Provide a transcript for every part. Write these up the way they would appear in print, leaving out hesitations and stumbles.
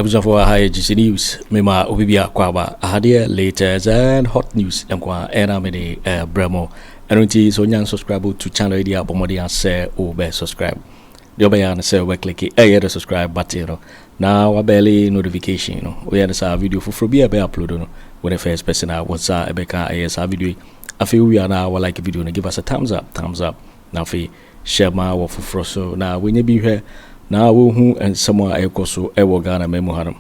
episode for high GC News. Mema Ubibia Kwaba, Hadia, latest and hot news. Mkwa, Enamini, Bremo. And so young subscribe to channel idea, Bomodi and say, subscribe. The Obayan say, we click the subscribe button. Now, a barely notification. We had a video for Frobia be uploaded when the first person out was a Beka AS video. I feel we are now like a video and give us a thumbs up. Now, share my work for Froso. Now, when you be here. Na wo and someone ekoso ewo Ghana memo hanum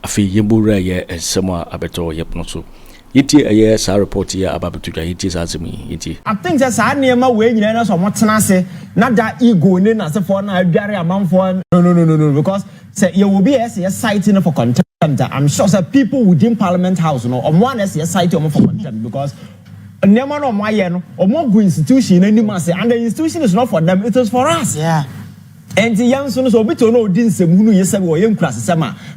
afi yebura ye and someone abeto yepno so yiti aye sa report here about to yiti sasemi yiti I think that sa niema we nyina na so motena se na da ego ne na se for na adware amanfo no because say you will be as citing for contempt. I'm sure that people within Parliament House no one as citing for contempt because niema no mo aye no omo go institution anima say and the institution is not for them, it is for us. Yeah. And the young son so bit no didn't say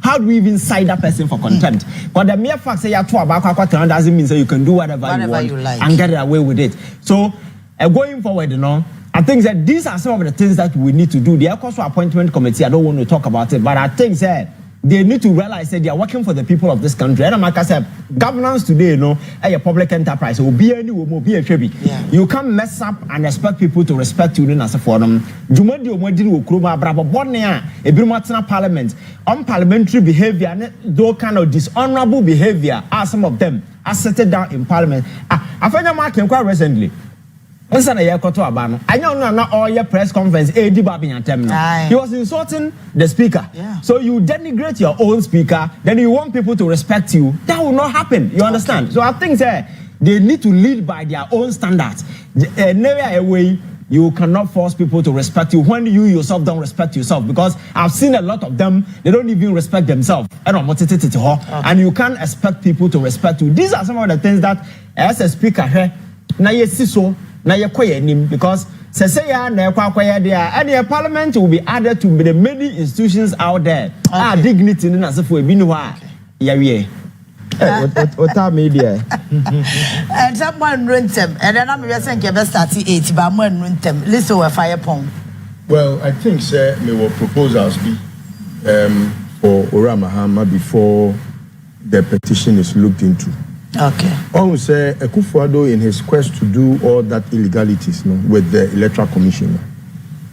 how do we even cite that person for contempt? But the mere fact say you doesn't mean that you can do whatever you like and get away with it. So going forward, I think that these are some of the things that we need to do. The Akoso appointment committee, I don't want to talk about it, but I think that they need to realize that they are working for the people of this country. And like I said, governance today, a public enterprise will be any will be a tribute. You can't mess up and expect people to respect you as a forum. Jumadi Omadi will Kruma Bravo Bonia, a Brumatina parliament, unparliamentary behavior, though kind of dishonorable behavior are some of them are settled down in parliament. Afenyo Markins quite recently. I know not all your press conference. He was insulting the speaker. Yeah. So you denigrate your own speaker, then you want people to respect you. That will not happen. You understand? Okay. So I think that they need to lead by their own standards. Never a way you cannot force people to respect you when you yourself don't respect yourself. Because I've seen a lot of them, they don't even respect themselves. And you can't expect people to respect you. These are some of the things that as a speaker, na yekoye nim because say ya na ekwakwaya there and the parliament will be added to the many institutions out there. Dignity na sefo ebi ni ho a yawie ota media and someone runtem and then I'm just saying best start 8 but mo runtem listen we fire pong. Well, I think sir me will proposals be for Mahama before the petition is looked into. Okay. Also, Akufo Addo in his quest to do all that illegalities with the Electoral Commission.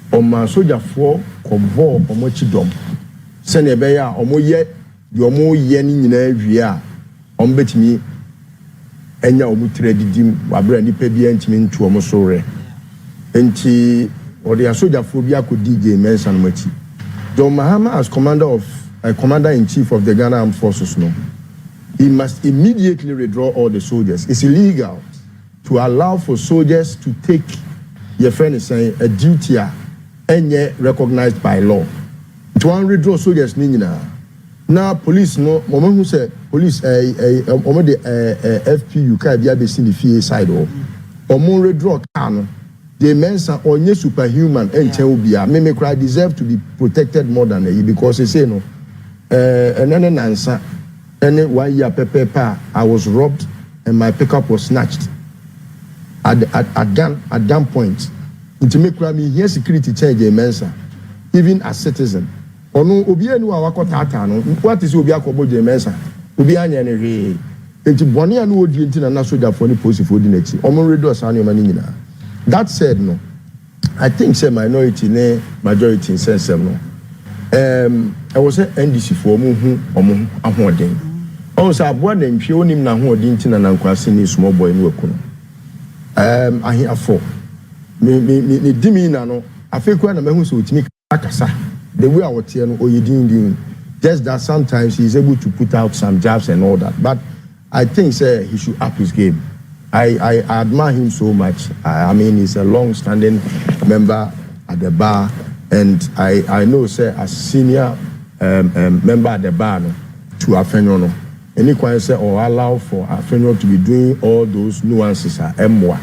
My soldier for Kobo Omochidom. Senebeya Omoye, the Omo Yen in every year. Bet me, Enya Omutre Didim, Wabra Nipebi and to Omosore. And she or the soldier phobia could DJ Mensa and Mochi. John Mahama as commander in chief of the Ghana Armed Forces he must immediately withdraw all the soldiers. It's illegal to allow for soldiers to take your friend is saying a duty and yet recognized by law. To withdraw soldiers now police moment who said police FPU can be able to see the side or more withdraw can the Mensa or new superhuman and Cheubia may cry deserve to be protected more than a because they say no and then an answer. And 1 year I was robbed and my pickup was snatched at that point. To make me here security change a Mensa, even as citizen. Or no Obia no Awakota, what is Obia Kobo Mensa? Obianya and it's Bonia no Dintin and Nasoda for the post for the next. Omoredo Sani Manina. That said, no, I think say minority, majority in sense no. I was at NDC for Amoding. Also, I've won and shown him now who didn't and Kwasini small boy in Wakuno. I hear 4. Me Dimino, I think when I'm who's with me, the way I was saying, or you didn't just that sometimes he's able to put out some jabs and all that. But I think, sir, he should up his game. I admire him so much. I mean, he's a long standing member at the bar. And I know, sir, as senior member at the bar to Afenyo, any question say or allow for Afenyo to be doing all those nuances are more.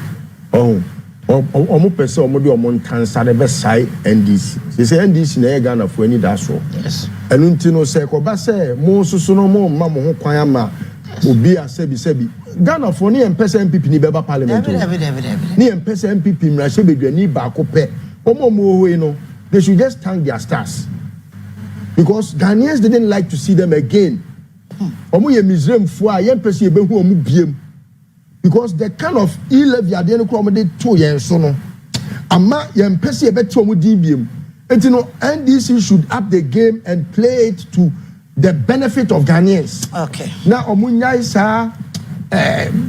Almost person almost do among cancer the best side NDC. They say NDC na Ghana for any that's so. Yes. And untino say ko ba say mo so no mo mama ho kwan ma obi a sebi Ghana for ni person MPP ni beba parliament. Ni person MPP mra she bedwani ba ko pe. Omo mo ho no they should just thank their stars. because Ghanaians didn't like to see them again. Omo ye Misraim fo a yen pese be hu omo biem because the kind of e-levy ade no kro de to yen so no ama yen pese be to omo din biem enti no NDC should up the game and play it to the benefit of Ghanaians. Okay, now omo nyai sa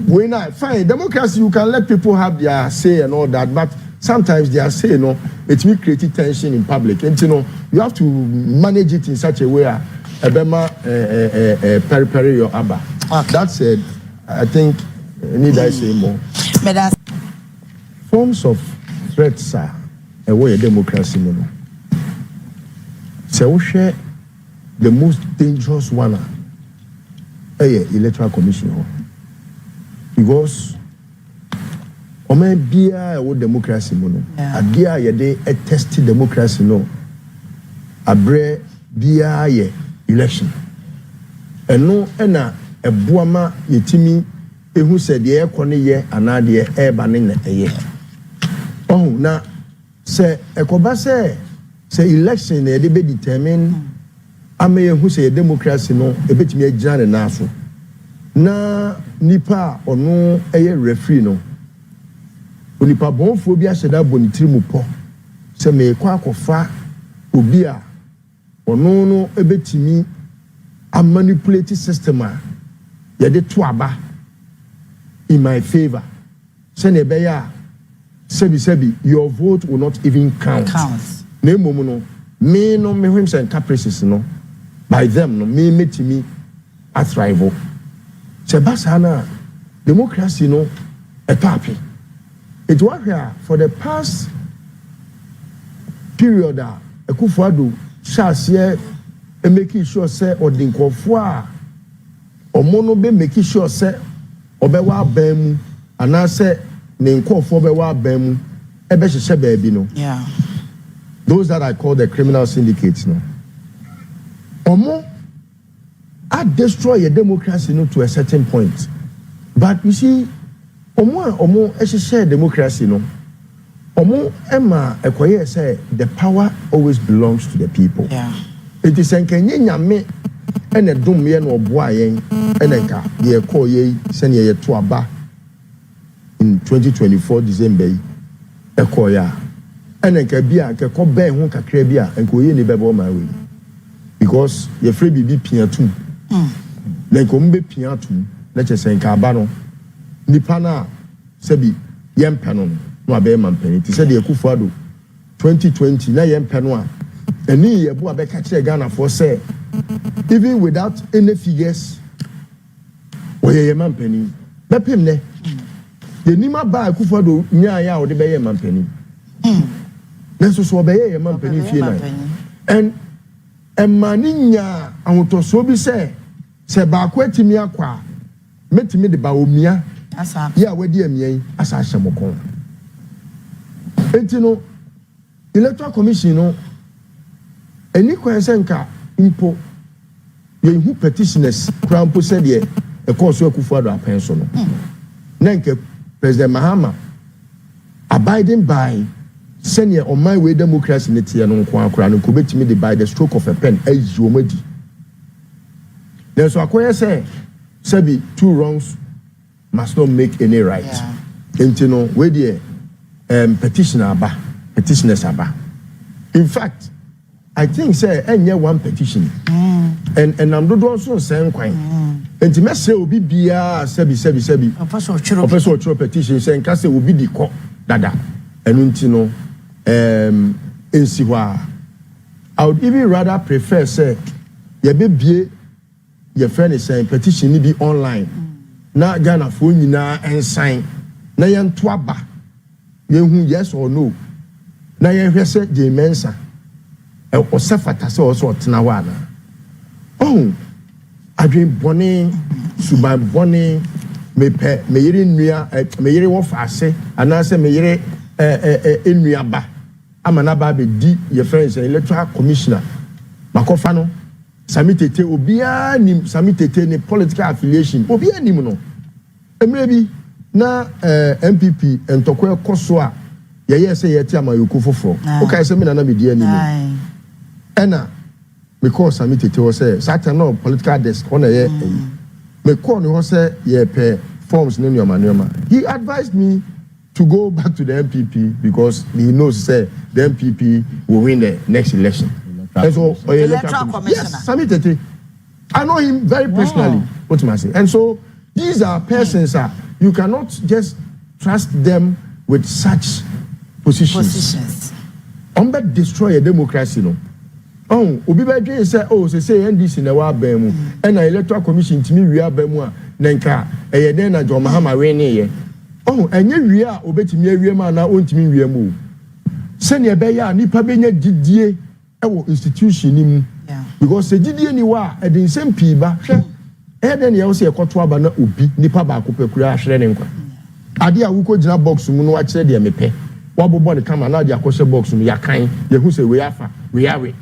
we na fine democracy, you can let people have their say and all that, but sometimes their say, you know, it will create tension in public. And you know, you have to manage it in such a way Ebema peri your abba. Okay. That said, I think need I say more. Forms of threats are a way of democracy. So we share the most dangerous one, electoral commission, because Omen bia wo democracy mono adia ye de test democracy no abre bia ye election eno na eboama yetimi ehu se de ekone ye anade eba ne na eye oh na se ekoba se election na de be determine ame ehu se democracy no ebetimi agira ne na so na nipa ono eye referee no onipa bonfo bi ahyeda bonitiri mu po se me kwa akofa obi a ono no ebetimi a manipulate system a ye de to aba in my favor se ne be ya sebi your vote will not even count na emomu no me no me hwem se caprices no by them no me metimi at rival se basana democracy no papi. It was here for the past period Akufo Addo share making sure say or the nkofo or mono be making sure say obewa bemu and I say ne nkofo bewa bemu ebe hye baby no. Yeah. Those that I call the criminal syndicates no. Omo I destroy your democracy no to a certain point. But you see Omo share democracy no. Omo ema ekoye say the power always belongs to the people. Yeah. It is enkenye nyame ene dum ye no oboa yen eneka ye call ye send ye to aba in 2024 December yi ekoya eneka bia ke ko ben ho kakra bia enkoye ni bebo ma we because ye free bibi piatum na ko mbe piatum na chese nka aba no nipa na sebi yempe no no abe mampani ti se de Akufo Addo 2020 na yempe no a eni ye bu abeka kire Ghana for say even without any figures we ye mampani bepem ne the nima ba Akufo Addo nya ya o de be ye mampani na so be ye mampani fie na and emani nya ahotoso bi se ba ko atimi akwa metimi de Bawumia asa ya wadi amiyan asa hyemokon enti no electoral commission no eni kwansenka impo ye hu petitioners krampo said ye e course Akufo Addo apenso no na nke President Mahama abiding by senior on my way democracy netie no nko akora no ko betimi de by the stroke of a pen ayiomadi then so akoye say sabi two wrongs must not make any right. And you know, where the petitioners aba. In fact, I think say any one petition. And I'm not also saying quite. And to me say obi bia sebi. Opesho petition saying kase obi di ko dada. And you know, ensiwa. I would even rather prefer say ye be your friend is saying petition ni be online. Na Ghana fo nyina ensign na yen to aba yen hu yes or no na yen hwese de Mensa e osefata se oso tena wa na oh adwen bone suban bone me yire nnua me yire wo fa ase ana se me yire ennua ba amana ba be di your friends electoral commissioner makofa no Sammy Tete obia nim Sammy Tete ne political affiliation obia nim no emrebi na MPP entokwe koso a ye say ye ti amayoko foforo o kai se me na me di anim ena because Sammy Tete say certain no political desk on a me call no say ye pay forms in your manoma. He advised me to go back to the MPP because he knows say the MPP will win the next election. And so electoral commissioner. Yes, Sammy Tete. I know him very personally. What am I saying? And so these are persons you cannot just trust them with such positions. Umbe destroy a democracy, no. Oh, Obi Badre say, oh, say NDC na wa bemu, and the electoral commission to me we are bemu, nenka, then na John Mahama we oh, and you are obetimi we man na ontimi we mu. Send your beya nipa benya didie ewo institution ni because the didie ni wa e den sem pi ba hwe e den ye wo se ekoto aba na obi nipa ba ko pekura ahwere ne nkwa. Ade a wo ko gina box mu no wa kire de mepe. Wabobo ne kama na de akose box mu yakan ye hu se we afa we awe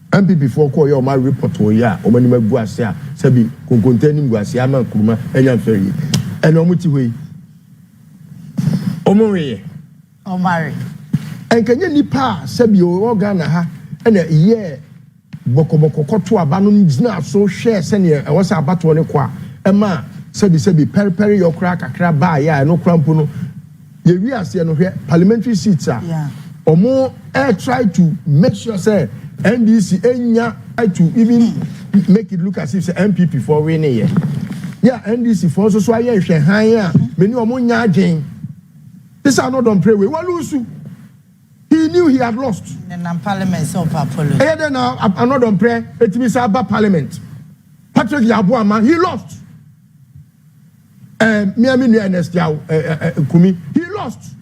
MPP for call your my report o ya o mani magu ase a sabi konkonta gu ase ama kuruma enya feri eno muti we omowe o mari enkanye nipa sabi o organ ha ena ye bokoboko koto aba no gina so hwe se ne e wose abato ne kwa ema sabi peri yokra kakra ba ya no krampo no ye wi ase no hwe parliamentary seats omo try to make sure say NDC enya to even make it look as if it's MPP for winning here. Yeah, NDC for so aye hwe han ya many omo nya adwen. This are not done pray we lose. He knew he had lost. Then parliament so popular. Eh then I'm not done pray etimi say about parliament. Patrick Yabuama he lost. Miami New Anestia Kumi he lost.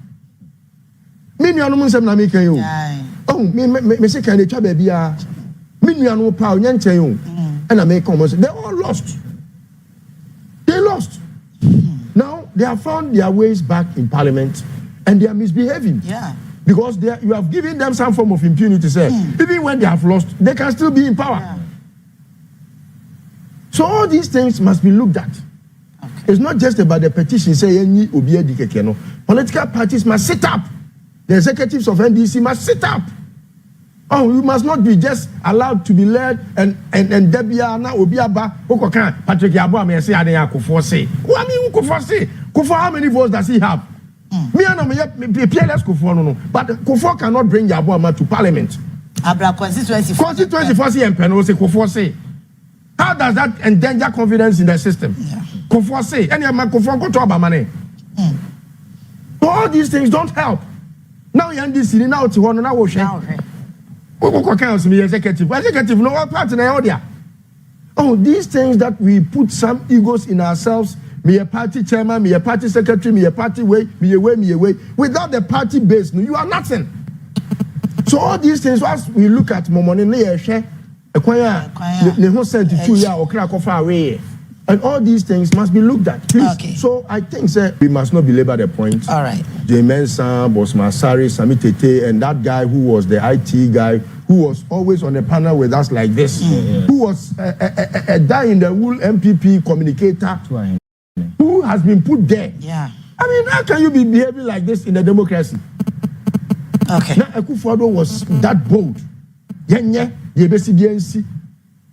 Me nuanu mun sem na me kan yo. Oh, me say kan dey twa ba bia. Me nuanu pa o nyanchen yo. And I make come say they all lost. They lost. Now they have found their ways back in parliament and they are misbehaving. Yeah. Because you have given them some form of impunity, say. Even when they have lost, they can still be in power. Yeah. So all these things must be looked at. Okay. It's not just about the petition, say any obi edikeke no. Political parties must sit up. The executives of NDC must sit up. Oh, you must not be just allowed to be led and Debia na Obiaba Okokan Patrick Yabuama say Aden Akufo say. Who I mean Akufo say? Akufo how many votes does he have? Me and me PLS Akufo no. But Akufo cannot bring Yabuama to parliament. Abra constituency. Constituency for say Mpeno say Akufo say. How does that endanger confidence in the system? Akufo say. Any man Akufo go to Abamane. So all these things don't help. Now you NDC now to one now we share. Executive no one part in the oh, these things that we put some egos in ourselves, me a party chairman, me a party secretary, me a party way, me a way. Without the party base, no, you are nothing. So all these things, as we look at Momoni, and all these things must be looked at. Please. Okay. So I think we must not belabor the point. All right. Mensa, Asare, Sammy Tete, and that guy who was the IT guy, who was always on the panel with us like this, who was a die-in-the-wool MPP communicator, who has been put there. Yeah. I mean, how can you be behaving like this in a democracy? Okay. Now, Akufo Addo was that bold.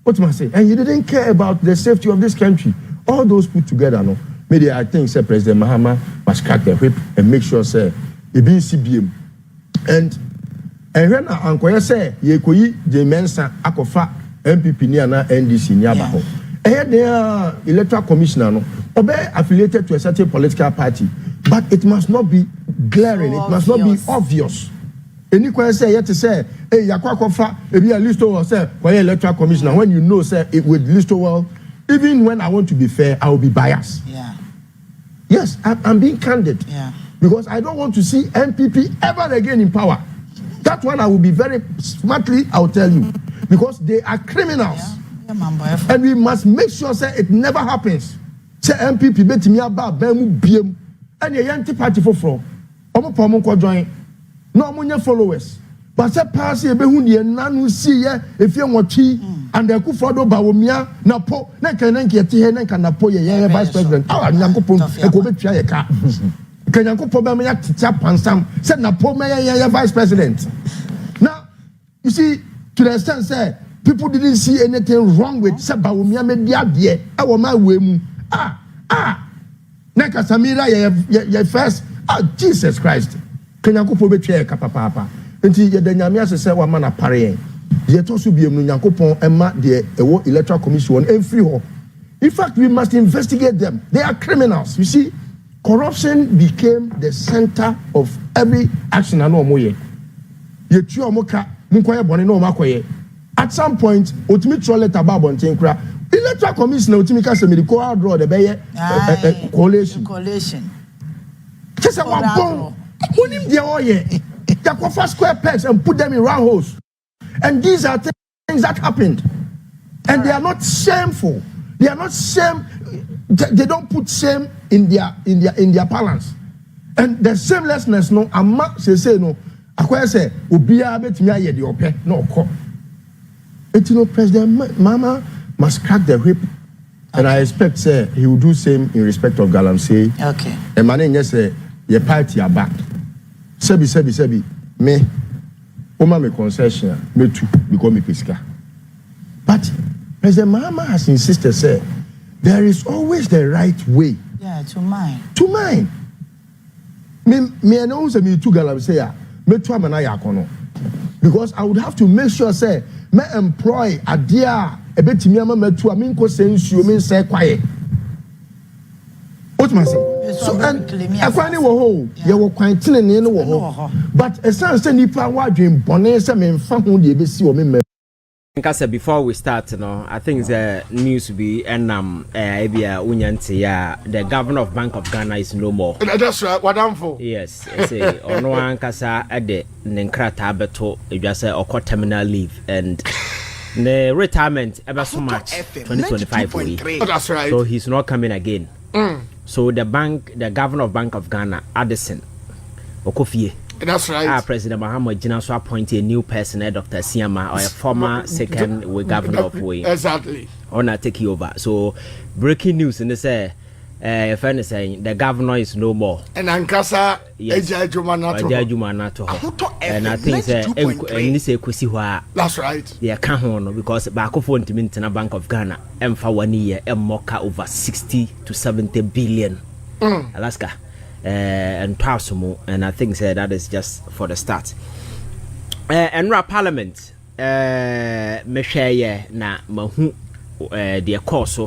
What must I say? And he didn't care about the safety of this country. All those put together, no. Maybe I think, say, President Mahama must crack the whip and make sure, say, it be CBM. And when Uncle say, ye koyi the Mensa akofa MPP ni ana NDC ni abaho. They are electoral commissioner, no. Obe affiliated to a certain political party, but it must not be glaring. So it must not be obvious. Any question say yet to say, hey, Yakwakofa, if you are Listowell, say, why electoral commissioner, when you know, say, it with Listowell, even when I want to be fair, I will be biased. Yeah. Yes, I'm being candid. Yeah. Because I don't want to see MPP ever again in power. That one I will be very smartly, I'll tell you. Because they are criminals. Yeah, and we must make sure, say, it never happens. Say, MPP, bet me about Bemu BM, and the anti party for fraud. Omo Pomo ko join. No more followers. But say pass ye be hu die nanu see ye if you watchi and the Akufo Addo Bawumia NAPO na kan nan ke te he nan kan NAPO ye vice president. Ah Nyankopon e ko betua ye ka. Kan Nyankopon be me ya teacher pansam say NAPO me ye vice president. Now you see to the extent say People didn't see anything wrong with Bawumia media there. Our my way. Neka Samira ye first. Jesus Christ. Kenyankopon betwe kapapapa. Enti ye de nyame asese wa mana pare. Ye to so biem no Nyankopon ema de ewo electoral commission en free ho. In fact, we must investigate them. They are criminals. You see, corruption became the center of every action I know moye. Ye tu omoka munkoye bone no makoye. At some point, ultimate trolley about Tinkra, electoral commission, ultimate medical draw the bay coalition. Just a one bomb. Put him the oil. Take square pegs and put them in round holes. And these are things that happened. And they are not shameful. They are not shame. They don't put shame in their balance. And the shamelessness, no, Amma say no. Akwa say, Ubia betimi aye de ope, no ko. President Mahama must crack the whip, and I expect say he will do same in respect of galamsey. Okay. And my name say your party are back. Sebi me. Oma me concession me too because me pesca. But President Mahama has insisted say there is always the right way. Yeah, to mine. To mine. Me know say me too galamsey me too amana yakono. Because I would have to make sure say me employ a dear a bit me ama me too aminko sense you mean say quiet. What must say? So and akwani wo ho ye wo kwantene ne wo ho. But a sense say nipa wadwen bone say me mfa ho de be si wo me. Nkasa before we start, I think the news will be the governor of Bank of Ghana is no more. That's right. What I'm for? Yes, say ono ankasa ade nenkrata beto just or terminal leave and the retirement ever so much 2025 That's right. So he's not coming again. So the governor of Bank of Ghana, Addison Okofie. That's right. President Mahama Jinaso appointed a new person, Dr. Siama, or a former second governor of Way. Exactly. On take over. So breaking news in this friend saying the governor is no more. And Ankasa Ejajumanato. And I think that's right. They can't on because Akufo Addo Bank of Ghana and for 1 year and mocha over 60 to 70 billion. Alaska. And Pausumo, and I think that is just for the start. And Parliament, me share na mahu the course,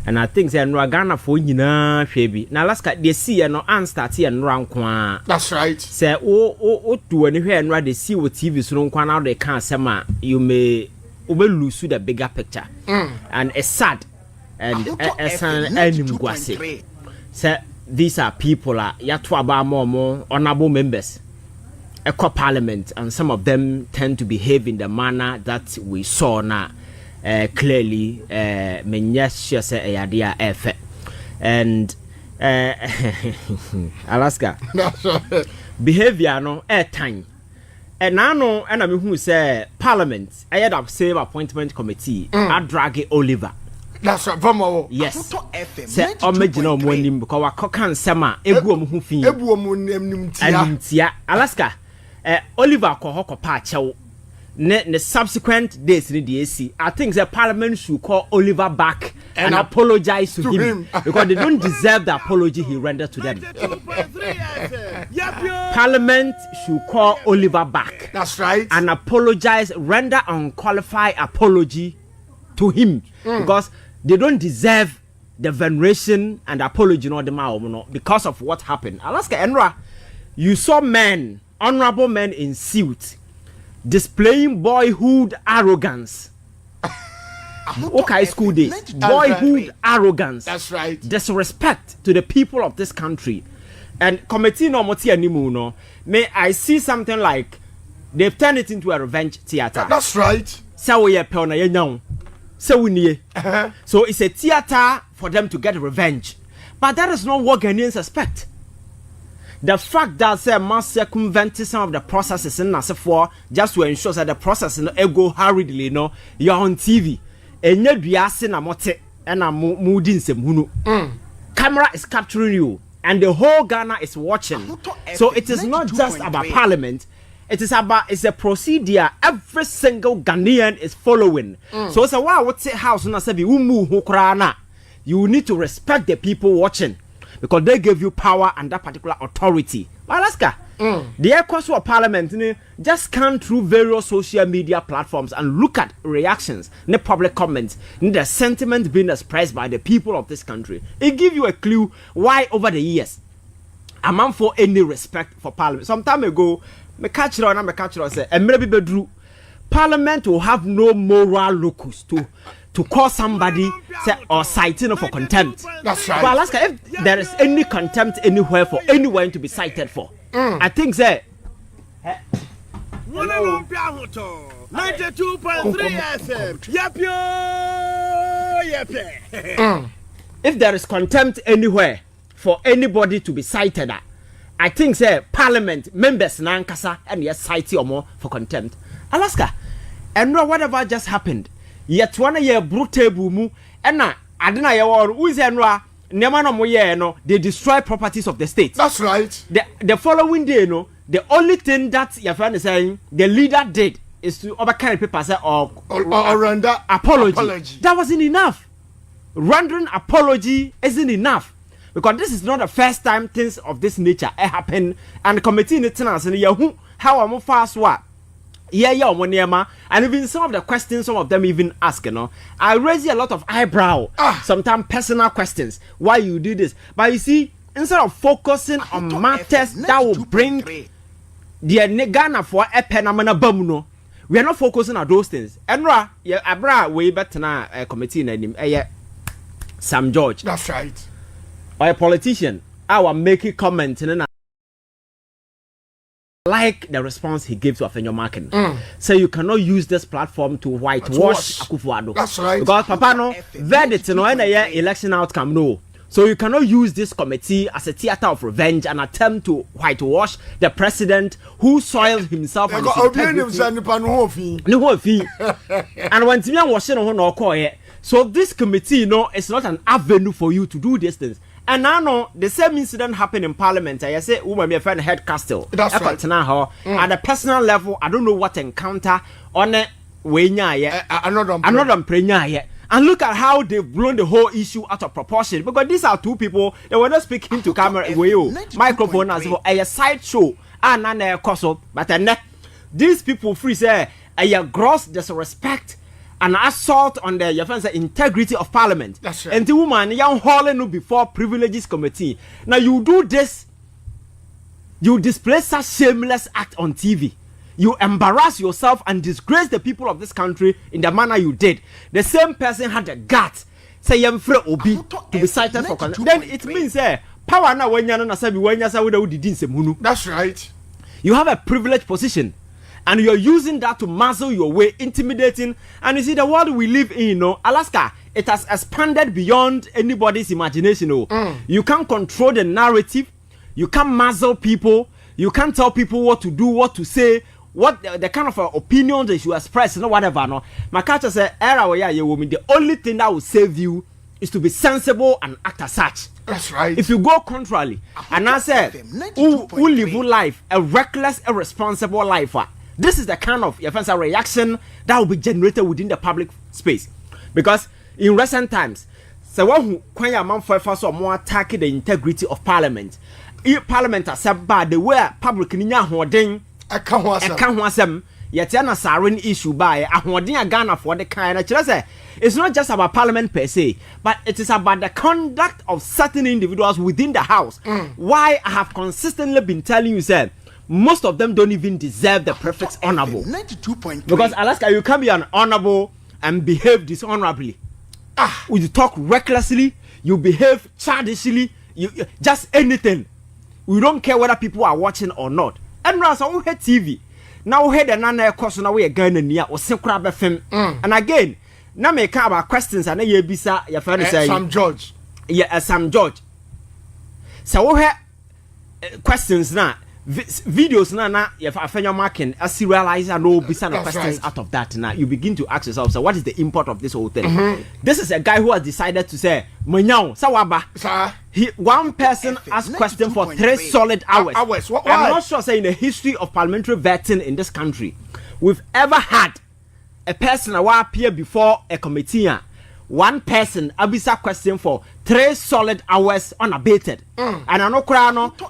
and I think that Ghana for yina shebi. Now Alaska they see no start here and round kwa. That's right. Say do anywhere and they see what TV so kwa now they can't say you may lose the bigger picture. And it's sad and say these are people more honorable members eco parliament, and some of them tend to behave in the manner that we saw now clearly and Alaska behavior no time and now and I'm who say parliament I had up save appointment committee I drag Oliver. That's right, Vamo. Yes. Say, original morning because I can't sema. Ebu mu fi. Ebu mu nemtia. Alaska. Oliver Kohoko Pacho. The subsequent days in the AC. I think the parliament should call Oliver back and apologize to him because they don't deserve the apology he rendered to them. Parliament should call Oliver back. That's right. And apologize, render unqualified apology to him because they don't deserve the veneration and apology because of what happened. Alaska Enra, you saw men, honorable men in suit, displaying boyhood arrogance. Okay, school days. Boyhood arrogance. That's right. Disrespect to the people of this country. And committee no moti animu no. May I see something like they've turned it into a revenge theater. That's right. So we are so it's a theater for them to get revenge. But that is not what Ghanaians expect. The fact that they must circumvent some of the processes in for just to ensure that the process go hurriedly, you're on TV. And camera is capturing you, and the whole Ghana is watching. So it is not just about parliament. it's a procedure every single Ghanaian is following. So it's a wow, what's it house na say you need to respect the people watching because they give you power and that particular authority. Alaska. The echoes of parliament just scan through various social media platforms and look at reactions, the public comments, the sentiment being expressed by the people of this country. It gives you a clue why over the years a man for any respect for parliament. Some time ago, me catch say, and maybe bedru parliament will have no moral locus to call somebody say or citing for contempt. That's right. But Alaska, if there is any contempt anywhere for anyone to be cited for, I think say 92.3 FM. If there is contempt anywhere for anybody to be cited at, I think say parliament members nankasa and yes cite or more for contempt. Alaska, and no whatever just happened. Yet 1 year brutal mu and na adina ya war uzenwa nema no moye no they destroy properties of the state. That's right. The following day no the only thing that your friend is saying the leader did is to overcarry papers or render apology. That wasn't enough. Rendering apology isn't enough because this is not the first time things of this nature happen and the committee in the tenants and how am fast what. And even some of the questions, some of them even ask, I raise a lot of eyebrow, sometimes personal questions. Why you do this? But you see, instead of focusing on matters that will bring the Ghana for a penamana bamuno, we are not focusing on those things. And abra way better now committee name Sam George. That's right. Or a politician, I will make a comment and like the response he gave to Afenyo Markins. So you cannot use this platform to whitewash Akufo Addo. That's right. Because Papa no verdict no any election outcome no. So you cannot use this committee as a theater of revenge and attempt to whitewash the president who soiled himself and his integrity. And when Timian was no so this committee it's not an avenue for you to do these things. And now the same incident happened in parliament. I say woman me friend head castle. That's right. At a personal level, I don't know what encounter on a another prenya. And look at how they've blown the whole issue out of proportion. Because these are two people they were not speaking to camera microphone as well. A side show and a coso, but these people free say a gross disrespect. An assault on the integrity of parliament. That's right. And the woman young hauling before privileges committee. Now you do this, you display such shameless act on TV. You embarrass yourself and disgrace the people of this country in the manner you did. The same person had the guts say Gyamfi Obi to be cited for contempt. Then it means power now when you're not That's right. You have a privileged position. And you're using that to muzzle your way, intimidating. And you see, the world we live in, Alaska, it has expanded beyond anybody's imagination. You can't control the narrative. You can't muzzle people. You can't tell people what to do, what to say, what the kind of opinion they should express, whatever. No, my culture said, the only thing that will save you is to be sensible and act as such. That's right. If you go contrarily, and I said, who live life, a reckless, irresponsible life, this is the kind of reaction that will be generated within the public space. Because in recent times, so when you man for more attacking the integrity of parliament, if parliament are said bad, the way public ninya hoarding, I can't want them. Yet an asare issue by a hoarding a Ghana for the kind of it's not just about parliament per se, but it is about the conduct of certain individuals within the house. Why I have consistently been telling you, sir, most of them don't even deserve the prefix honorable. 92.3. Because Alaska, you can be an honorable and behave dishonorably. You talk recklessly, you behave childishly, you just anything. We don't care whether people are watching or not. And now so we had TV. Now we had another question. Now we are going near or FM. And again, now me come about questions and you bisa your friend say Sam George. Yeah, Sam George. So we had questions now. videos na if Afenyo Markins serialize and all beside the questions out of that now you begin to ask yourself, so what is the import of this whole thing? This is a guy who has decided to say Manyaw Sawaba. One person asked question for 3 solid hours. I'm not sure say in the history of parliamentary vetting in this country we've ever had a person who appear before a committee. One person abisa question for 3 solid hours unabated. And I know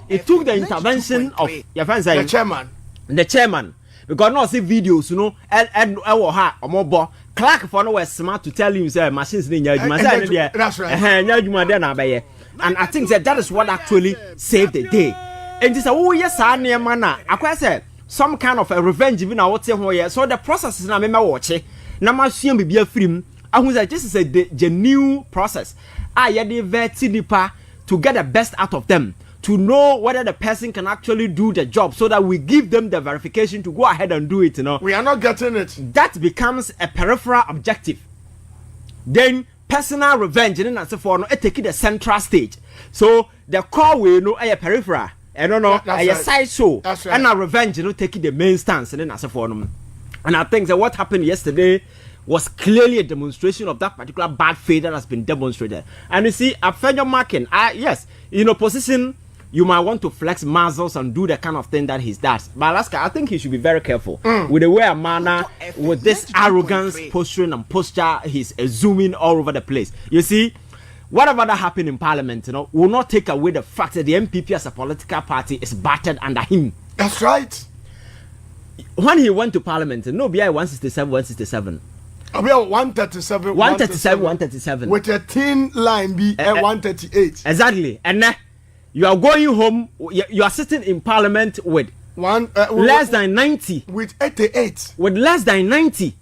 it took the intervention of your friend saying the chairman. Because no see videos, you know, and Clark for no was smart to tell you say machines in that's right. And I think that is what actually saved the day. And this yes, I said some kind of a revenge even I would say so the process is na me watch it. Na ma sua be a film. I was like, this is a new process. I nipa to get the best out of them, to know whether the person can actually do the job, so that we give them the verification to go ahead and do it. You know, we are not getting it. That becomes a peripheral objective. Then personal revenge, and so for no, it take the central stage. So the core we know a peripheral, and no, a side show, and a revenge, you know, taking the main stance, and then as for them. And I think that what happened yesterday was clearly a demonstration of that particular bad faith that has been demonstrated. And you see, Afenyo Markins, yes, in opposition, you might want to flex muscles and do the kind of thing that he does. But Alaska, I think he should be very careful with the way a manner, with this arrogance, posturing and posture he's assuming all over the place. You see, whatever that happened in Parliament, you know, will not take away the fact that the MPP as a political party is battered under him. That's right. When he went to Parliament, no BI 167. We are 137. With a thin line be 138. Exactly. And you are going home, you are sitting in Parliament with less than 90. With 88. With less than 90.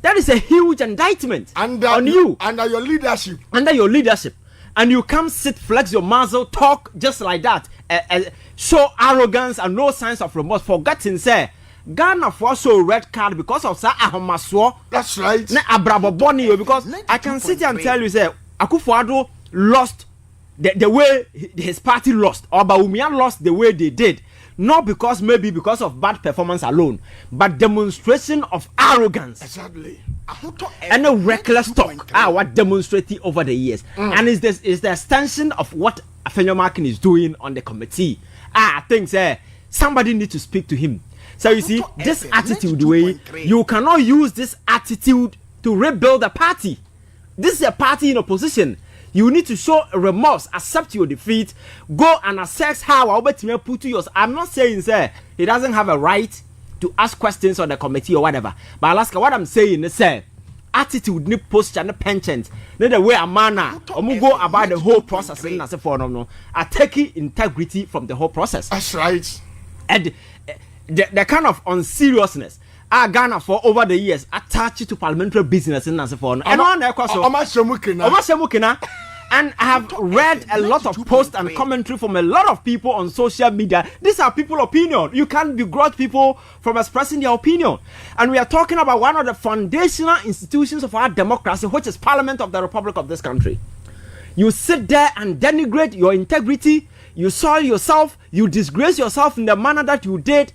That is a huge indictment on you. Under your leadership. Under your leadership. And you come sit, flex your muzzle, talk just like that. Show arrogance and no signs of remorse. Forgetting, say, Ghana for so red card because of Sa Ahomaswo. That's right. Ne Abrabo Boni, because I can sit here and tell you, say, Akufo Addo lost the way his party lost, or Bawumia lost the way they did. Not because maybe because of bad performance alone, but demonstration of arrogance. Exactly. And a reckless talk. What demonstrated over the years. And is the extension of what Afenyo Markins is doing on the committee. I think somebody needs to speak to him. So you see, this attitude way, you cannot use this attitude to rebuild a party. This is a party in opposition. You need to show remorse, accept your defeat, go and assess how I'll put to yours. I'm not saying, sir, he doesn't have a right to ask questions on the committee or whatever. But Alaska, what I'm saying is, sir, attitude, ni posture, ni penchant, ni the way a manner, or go about the whole process. I take integrity from the whole process. That's right. And the kind of unseriousness Ghana for over the years attached to parliamentary business in Nasifon. And I have read a lot of posts and commentary from a lot of people on social media. These are people's opinion. You can't begrudge people from expressing their opinion. And we are talking about one of the foundational institutions of our democracy, which is Parliament of the Republic of this country. You sit there and denigrate your integrity. You soil yourself. You disgrace yourself in the manner that you did.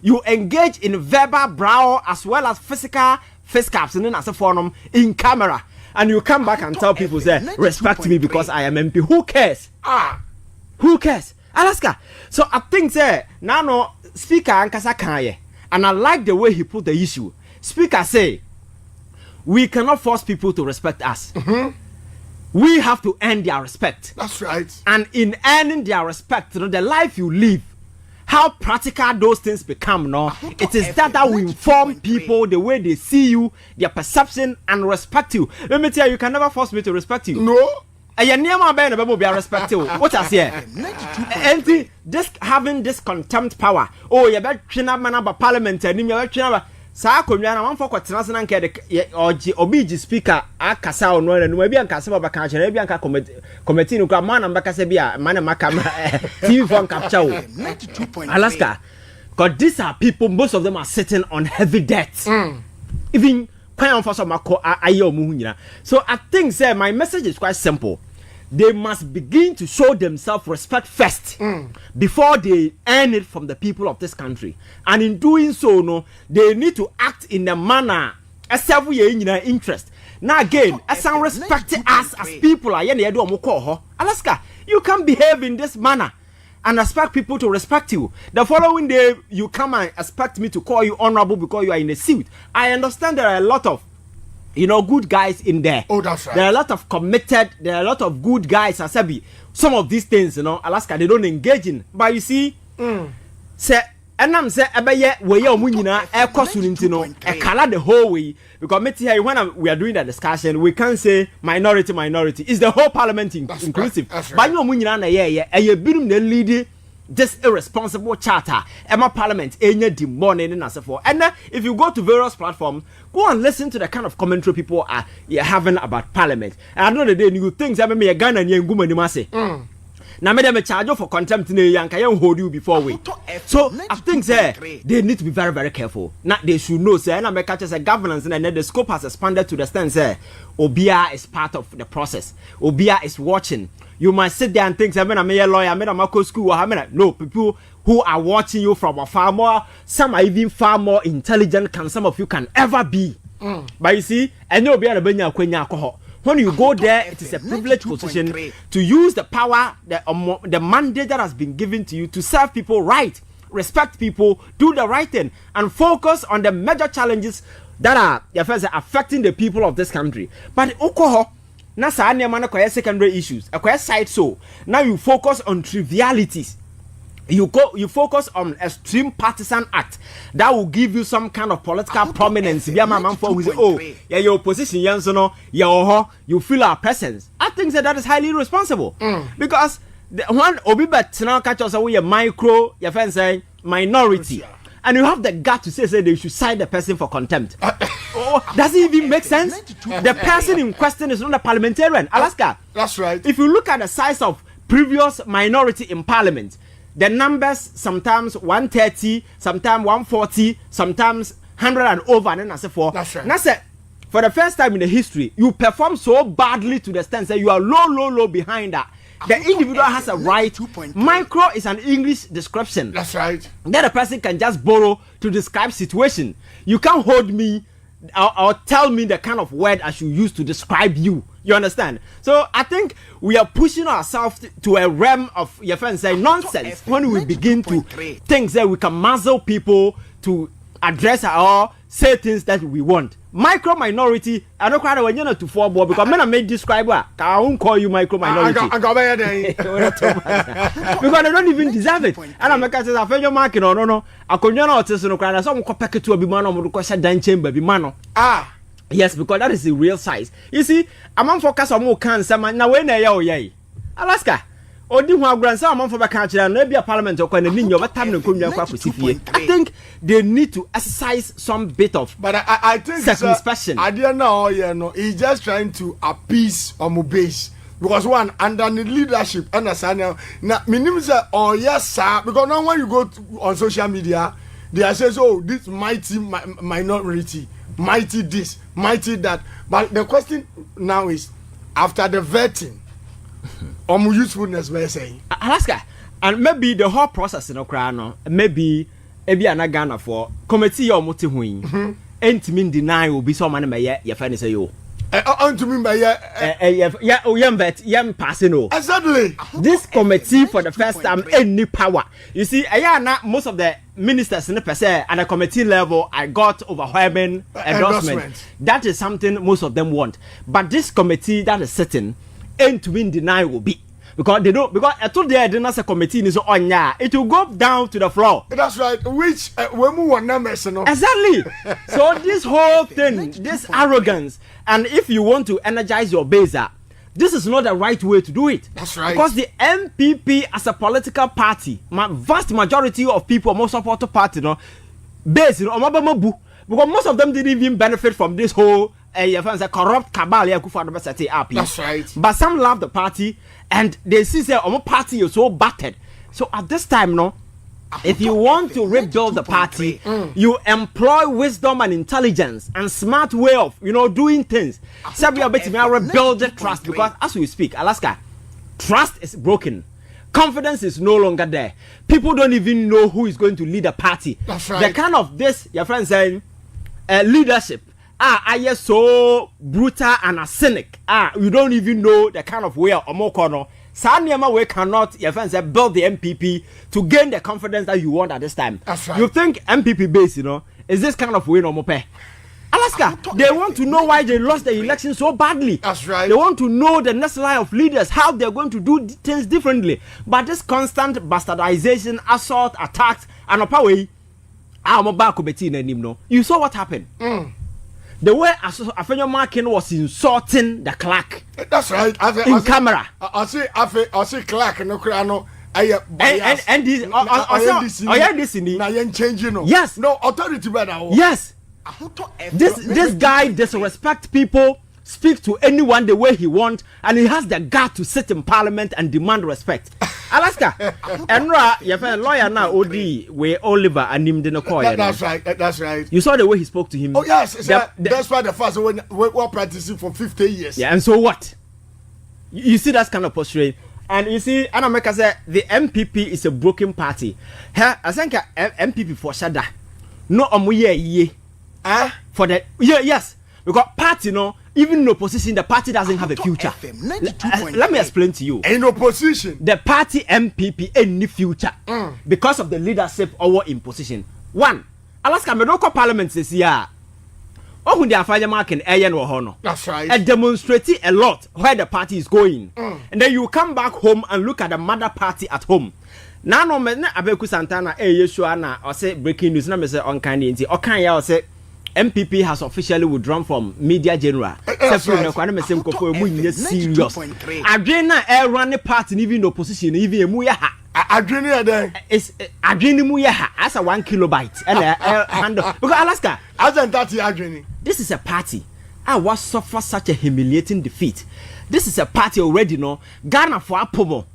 You engage in verbal brawl as well as physical face caps and then as a forum in camera. And you come back and tell people, say, respect me because I am MP. Who cares? Who cares? Alaska. So I think, say, now no speaker Ankasa Kanye. And I like the way he put the issue. Speaker say, we cannot force people to respect us. We have to earn their respect. That's right. And in earning their respect, you know, the life you live, how practical those things become, no? It is that will inform people the way they see you, their perception, and respect you. Let me tell you, you can never force me to respect you. No. And you never be respected. What I say? And just having this contempt power. Oh, you better train up man about parliament and you better train up. Sa komya one for kwatena na nke obi speaker akasa ono na no bi anka se ba kan chere bi anka committee no kwa man na mbaka bia man maka TV phone capture Alaska, because these are people, most of them are sitting on heavy debts. Even so I think, sir, my message is quite simple. they must begin to show themselves respect first before they earn it from the people of this country. And in doing so, no, they need to act in a manner as serve your interest. Now again, as some respect us as people, Alaska, you can behave in this manner and expect people to respect you. The following day, you come and expect me to call you honorable because you are in a suit. I understand there are a lot of, good guys in there. Oh, that's right. There are a lot of committed, there are a lot of good guys, Asabi. Some of these things, Alaska, they don't engage in. But you see, say, and I'm saying, where you're winning, air cost a color the whole way. Because when we are doing that discussion, we can't say minority. It's the whole parliament inclusive. Right. But you're winning, and you're building the lead. This irresponsible charter, Emma Parliament, any demon and so forth. And if you go to various platforms, go and listen to the kind of commentary people are having about Parliament. And I know that they new things. I mean, a gun and young woman, you must say. Now, madam, a charge for contempt in a young can hold you before we. So, I think they need to be very, very careful. Now, they should know, say, and I make a governance, and then the scope has expanded to the stand, say, Obia is part of the process. Obia is watching. You must sit there and think, I'm a lawyer, I'm a medical school, no, people who are watching you from afar more, some are even far more intelligent than some of you can ever be. But you see, and you'll be able to when you go there, it is a privileged position to use the power, the mandate that has been given to you to serve people right, respect people, do the right thing, and focus on the major challenges that are affecting the people of this country. But na sa anema na kwaya secondary issues akwaya side so now you focus on trivialities, you focus on extreme partisan act that will give you some kind of political prominence. Be a man for who say, oh yeah, your opposition you feel our presence. I think that is highly irresponsible because the one obi bet now catch us away a micro your friend say minority. And you have the gut to say they should cite the person for contempt. Does it even make sense? The person in question is not a parliamentarian. Alaska. That's right. If you look at the size of previous minority in parliament, the numbers sometimes 130, sometimes 140, sometimes 100 and over, and so forth. That's right. Now, for the first time in the history, you perform so badly to the extent that you are low behind that. The individual has a right. Micro is an English description. That's right. That a person can just borrow to describe situation. You can't hold me or tell me the kind of word I should use to describe you. You understand? So I think we are pushing ourselves to a realm of your friends say nonsense when we begin to think that we can muzzle people to address or say things that we want. Micro minority, I don't quite when you're not to four board because men are made describe I won't call you micro minority. Because they don't even deserve it. And I'm a case of Afenyo Markins or no. I could not tell you no some packet to a bimano or question dan chamber bimano. Yes, because that is the real size. You see, I'm on focus on more cancer now when they are yay. Alaska. Odi ho agransa amon for beka kire na bia parliament okwa na ninyo betam na konwa kwa kusifie. I think they need to exercise some bit of but I think circumspection. Idea now he's just trying to appease on base because one under the leadership understand now minimum say oh yes sir because now when you go on social media they are saying oh this mighty minority, mighty this, mighty that, but the question now is after the vetting usefulness we're saying Alaska and maybe the whole process in Ukraine maybe an Ghana for committee or multi wing ain't mean deny will be so many may your friend say you to me by young passing exactly this committee for the first time any power you see most of the ministers in the per se at a committee level I got overwhelming endorsement. That is something most of them want, but this committee that is sitting ain't to win deny will be because they don't because I told the dinner committee is on it will go down to the floor. That's right, which we want numbers exactly. So this whole thing, this arrogance, and if you want to energize your base this is not the right way to do it. That's right, because the MPP as a political party vast majority of people most support the party base because most of them didn't even benefit from this whole a corrupt cabal Akufo Addo set up. That's right. But some love the party and they see say party is so battered. So at this time if you want to rebuild the party, you employ wisdom and intelligence and smart way of doing things. So we are rebuild the trust because as we speak, Alaska, Trust is broken. Confidence is no longer there. People don't even know who is going to lead the party. That's right. The kind of this, your friend saying, leadership. I am so brutal and a cynic. You don't even know the kind of way Omokono. Sanyama we cannot, your friend said, build the MPP to gain the confidence that you want at this time. That's right. You think MPP base, is this kind of way no more pay? Alaska, they want to know why they lost the election so badly. That's right. They want to know the next line of leaders, how they're going to do things differently. But this constant bastardization, assault, attacks, and apaway, you saw what happened. The way Afenyo Markins was insulting the clerk. That's right. In camera. I see clerk no crano. And this yes. No authority better. Yes. This guy disrespect people, speak to anyone the way he want, and he has the gut to sit in parliament and demand respect. Alaska, Enra, your friend lawyer now, OD, where Oliver and him didn't call. That's right. That's right. You saw the way he spoke to him. Oh yes, that's why the first when we're practicing for 50 years. Yeah, and so what? You see that kind of posture. And you see, Anameka said the MPP is a broken party. I think MPP for Shada. No ye. For the yes, because party even in opposition the party doesn't have a future. Let me explain to you. In opposition, the party MPP any future because of the leadership over in position. One, Alaska Medoko Parliament says yeah. Oh, when they are Afenyo Markins, that's right. And demonstrating a lot where the party is going, and then you come back home and look at the mother party at home. Now no me Abeku Santana Yeshua na or say breaking news na me say on kind inti o kan ya or say MPP has officially withdrawn from media general. Separate no kwa na me say nkofo emu nye serious. Adwen na run the party even the opposition even emu ya ha. Adwen ya den. Is adwen mu ya ha as a 1 kilobyte and handle because Alaska Asante adwen. This is a party. I was suffer such a humiliating defeat. This is a party already Ghana for Apomo.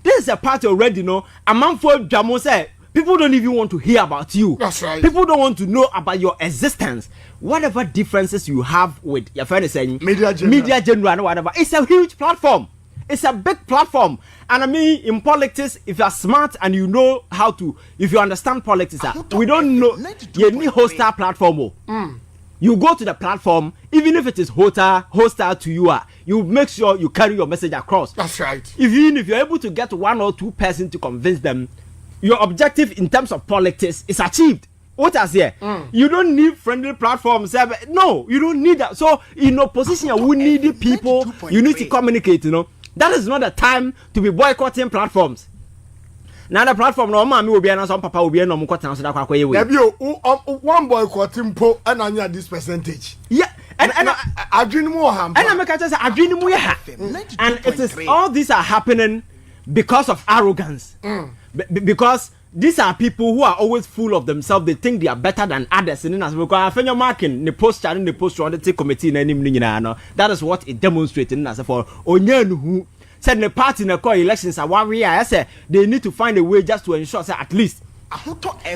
This is a party already a man for Jamo say people don't even want to hear about you. That's right. People don't want to know about your existence. Whatever differences you have with your friend is saying media general and whatever, it's a huge platform. It's a big platform. And I mean in politics, if you are smart and you know how to, if you understand politics, we don't know you need hostile platform. You go to the platform, even if it is hostile to you, you make sure you carry your message across. That's right. Even if you're able to get 1 or 2 persons to convince them, your objective in terms of politics is achieved. What I say? You don't need friendly platforms. No, you don't need that. So in opposition, we need people. You need to communicate. That is not the time to be boycotting platforms. Now the platform no man will be an some papa will be no mo kwatan so da kwa ye we. One boycotting po and anya this percentage. Yeah. And adwin mu ham. And I make say adwin mu ha. And it is all these are happening because of arrogance. Because these are people who are always full of themselves. They think they are better than others. And as because Afenyo Markins the post challenge the post on the committee na nim nyina that is what it demonstrated as for onyan who said the party in the core elections are one way. I said they need to find a way just to ensure that at least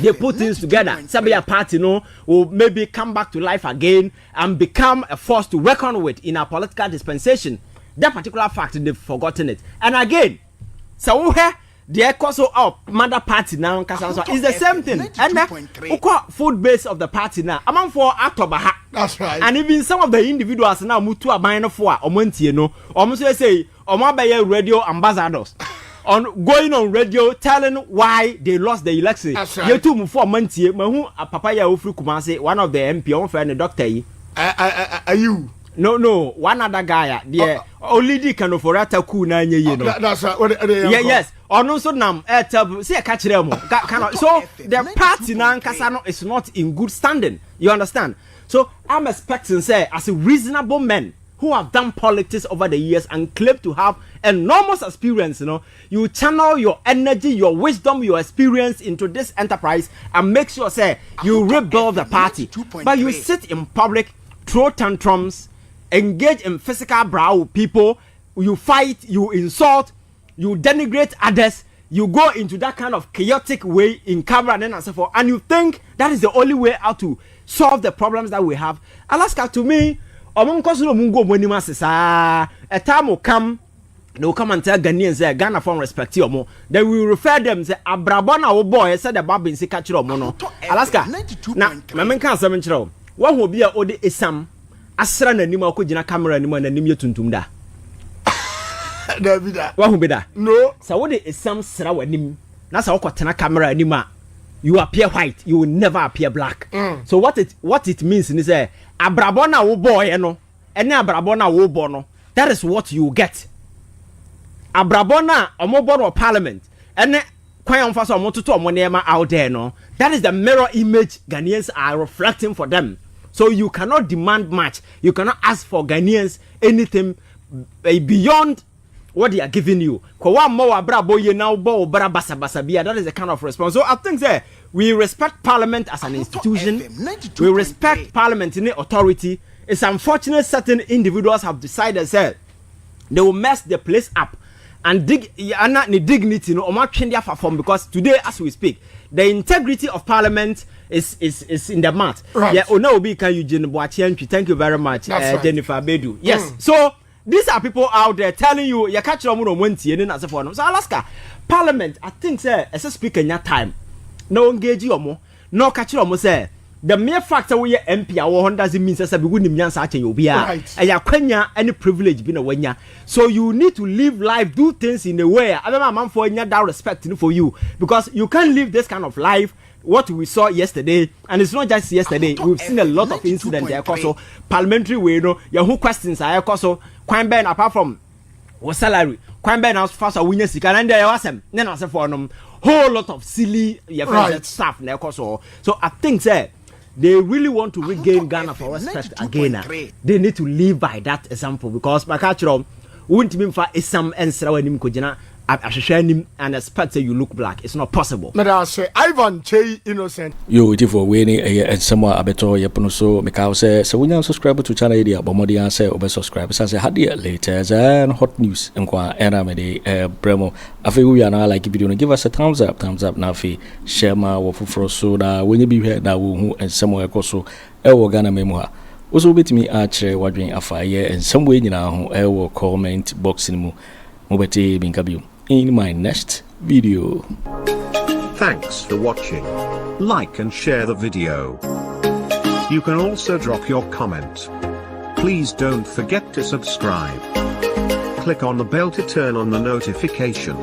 they put things together. Sabi a party will maybe come back to life again and become a force to reckon with in our political dispensation. That particular fact they've forgotten it. And again, so here the echo up mother party now is the same thing. And the food base of the party now among for October. That's right. And even some of the individuals now mutu abine for almost say radio ambassadors on going on radio telling why they lost the election. That's right. You two for months mahu papaya ofri kumase one of the MP on friend doctor are you no one other guy the only the kind of orata ku na nye that's right. Yes ono so nam say catch them so the party na nkasa is not in good standing, you understand? So I'm expecting say as a reasonable man who have done politics over the years and claim to have enormous experience, you channel your energy, your wisdom, your experience into this enterprise and make sure say you rebuild the party. But you sit in public, throw tantrums, engage in physical brawl with people, you fight, you insult, you denigrate others, you go into that kind of chaotic way in camera and so forth, and you think that is the only way out to solve the problems that we have. Alaska, to me, a time will come they will come and tell Ghanaians say Ghana from respect you more. Then we refer them say Abrabona o boy said the Babin si catch you no. Alaska. Now, my man can't seven chiro. What will be a ode isam asra na nima ko gina camera nima na nim yetuntum da. Davida. What will be that? No. So what is some sra wanim? Na sa okotena camera nima. You appear white, you will never appear black. So what it means is say Abrabona wo boy no. Any Abrabona wo boy no. That is what you get. Abrabona omobono parliament ene kwan on faso omototo omonema out there no. That is the mirror image Ghanaians are reflecting for them. So you cannot demand much. You cannot ask for Ghanaians anything beyond what they are giving you. Kwa mo abrabo ye now bo bra basa basa bia. That is the kind of response. So I think that we respect parliament as an institution. We respect parliament in the authority. It's unfortunate certain individuals have decided that they will mess the place up and dig dignity no form, because today as we speak the integrity of parliament is in the mat. Right. Yeah, Obi can Eugene Boakye. Thank you very much, Jennifer Bedu. Yes. So these are people out there telling you you catch them on Wednesday and as for. So Alaska parliament, I think say as a speaker in your time no engage you more no catch you say the mere fact that we are MP our doesn't mean that we wouldn't be such you be any privilege being a wenya. So you need to live life, do things in a way I don't know for that respect for you, because you can't live this kind of life. What we saw yesterday, and it's not just yesterday, we've seen a lot of incidents there also parliamentary way no your who questions are also Kwabena apart from what salary Kwabena house first a winner sika and there was them then as for them whole lot of silly stuff there also. So I think say they really want to regain Ghana for respect again. They need to live by that example, because my culture wouldn't mean for some answer when him kujina and expect that you look black. It's not possible. But I say Ivan Che innocent. Yo, it for winning and somewhere abeto yapono so because so when you subscribe to channel idea but more than say over subscribe say had the latest and hot news and kwa era me bremo afi we are now like video give us a thumbs up na fi share ma wo foforo so da when you be here da wo hu and somewhere koso e wo Ghana memo ha also betimi otchere wadwen afaye and some way nyina ho e wo comment box ni mu mobeti binkabiu in my next video. Thanks for watching. Like and share the video. You can also drop your comment. Please don't forget to subscribe. Click on the bell to turn on the notification.